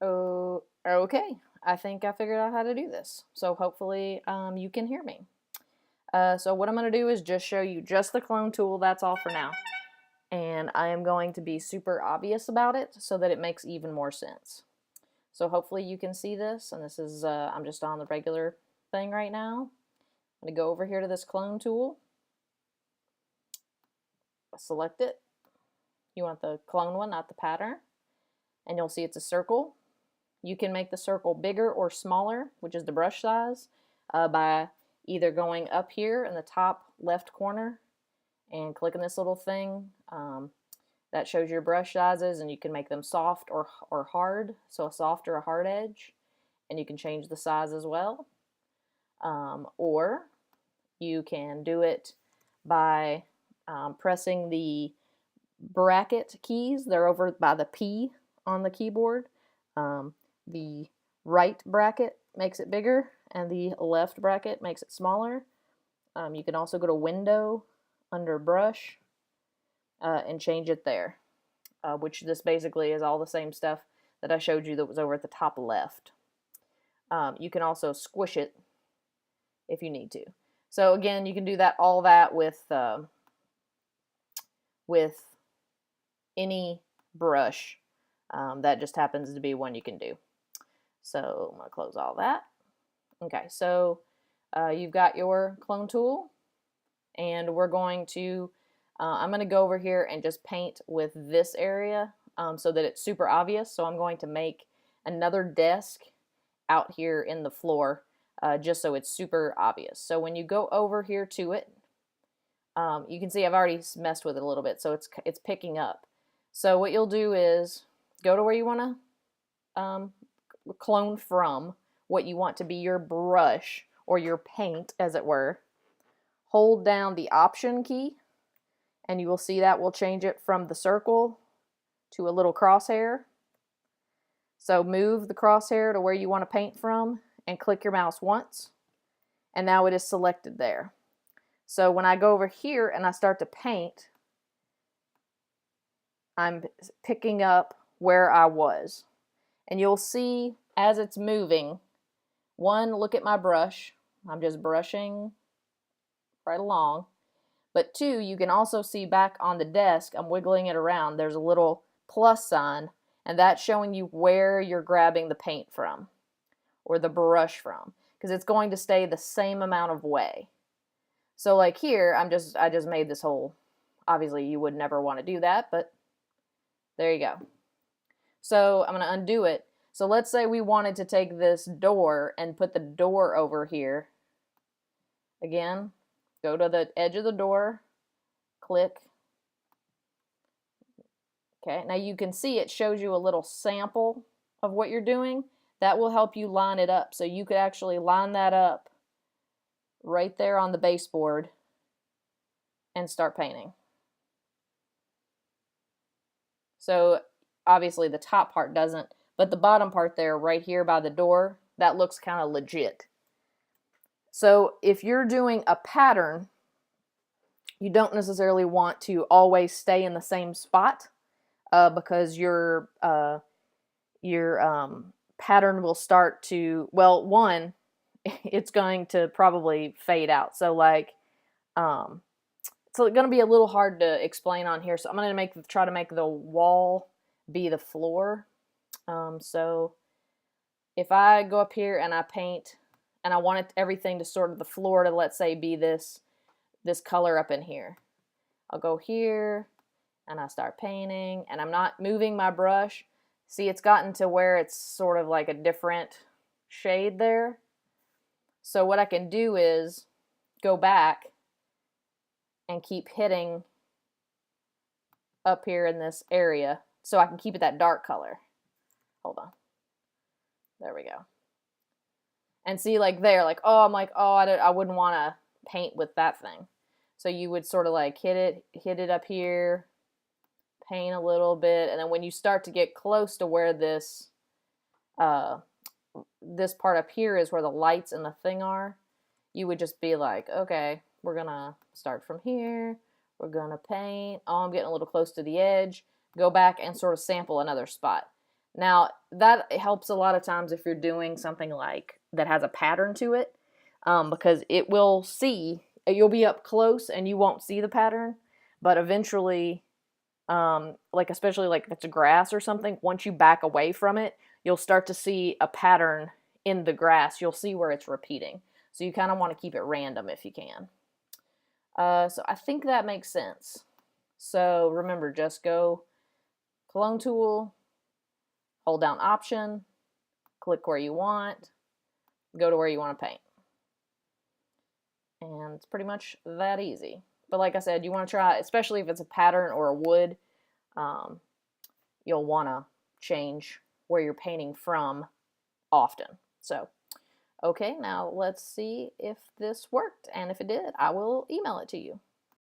Oh, okay. I think I figured out how to do this. So hopefully you can hear me. So what I'm going to do is just show you just the clone tool. That's all for now. And I am going to be super obvious about it so that it makes even more sense. So hopefully you can see this. And this is, I'm just on the regular thing right now. I'm going to go over here to this clone tool. Select it. You want the clone one, not the pattern. And you'll see it's a circle. You can make the circle bigger or smaller, which is the brush size, by either going up here in the top left corner and clicking this little thing that shows your brush sizes, and you can make them soft or hard, so a soft or a hard edge, and you can change the size as well. Or you can do it by pressing the bracket keys. They're over by the P on the keyboard. The right bracket makes it bigger, and the left bracket makes it smaller. You can also go to Window under Brush and change it there, which this basically is all the same stuff that I showed you that was over at the top left. You can also squish it if you need to. So again, you can do all that with any brush. That just happens to be one you can do. So I'm going to close all that. Okay, so you've got your clone tool, and we're going to, I'm going to go over here and just paint with this area so that it's super obvious. So I'm going to make another desk out here in the floor just so it's super obvious. So when you go over here to it, you can see I've already messed with it a little bit, so it's picking up. So what you'll do is go to where you want to clone from, what you want to be your brush or your paint, as it were. Hold down the Option key, and you will see that will change it from the circle to a little crosshair. So move the crosshair to where you want to paint from and click your mouse once, and now it is selected there. So when I go over here and I start to paint, I'm picking up where I was. And you'll see as it's moving, one, look at my brush. I'm just brushing right along. But two, you can also see back on the desk, I'm wiggling it around. There's a little plus sign, and that's showing you where you're grabbing the paint from or the brush from, because it's going to stay the same amount of way. So like here, I just made this whole, obviously you would never want to do that, but there you go. So I'm going to undo it. So let's say we wanted to take this door and put the door over here. Again, go to the edge of the door, click. Okay, now you can see it shows you a little sample of what you're doing. That will help you line it up. So you could actually line that up right there on the baseboard and start painting. So obviously the top part doesn't, but the bottom part there right here by the door, that looks kind of legit. So if you're doing a pattern, you don't necessarily want to always stay in the same spot because your pattern will start to, well, one, it's going to probably fade out. So like, it's going to be a little hard to explain on here. So I'm going to try to make the wall be the floor. So if I go up here and I paint, and I want everything to sort of the floor to, let's say, be this color up in here. I'll go here and I start painting, and I'm not moving my brush. See, it's gotten to where it's sort of like a different shade there. So what I can do is go back and keep hitting up here in this area so I can keep it that dark color. Hold on. There we go. And see, like there, like, oh, I'm like, oh, I wouldn't want to paint with that thing. So you would sort of like hit it up here, paint a little bit, and then when you start to get close to where this this part up here is where the lights and the thing are, you would just be like, okay, we're gonna start from here, we're gonna paint, oh, I'm getting a little close to the edge, go back and sort of sample another spot. Now, that helps a lot of times if you're doing something like that has a pattern to it, because it will see, you'll be up close and you won't see the pattern, but eventually, like especially like if it's a grass or something, once you back away from it, you'll start to see a pattern in the grass. You'll see where it's repeating. So you kind of want to keep it random if you can. So I think that makes sense. So remember, just go clone tool, hold down option, click where you want, go to where you want to paint. And it's pretty much that easy. But like I said, you want to try, especially if it's a pattern or a wood, you'll want to change where you're painting from often. So, okay, now let's see if this worked. And if it did, I will email it to you.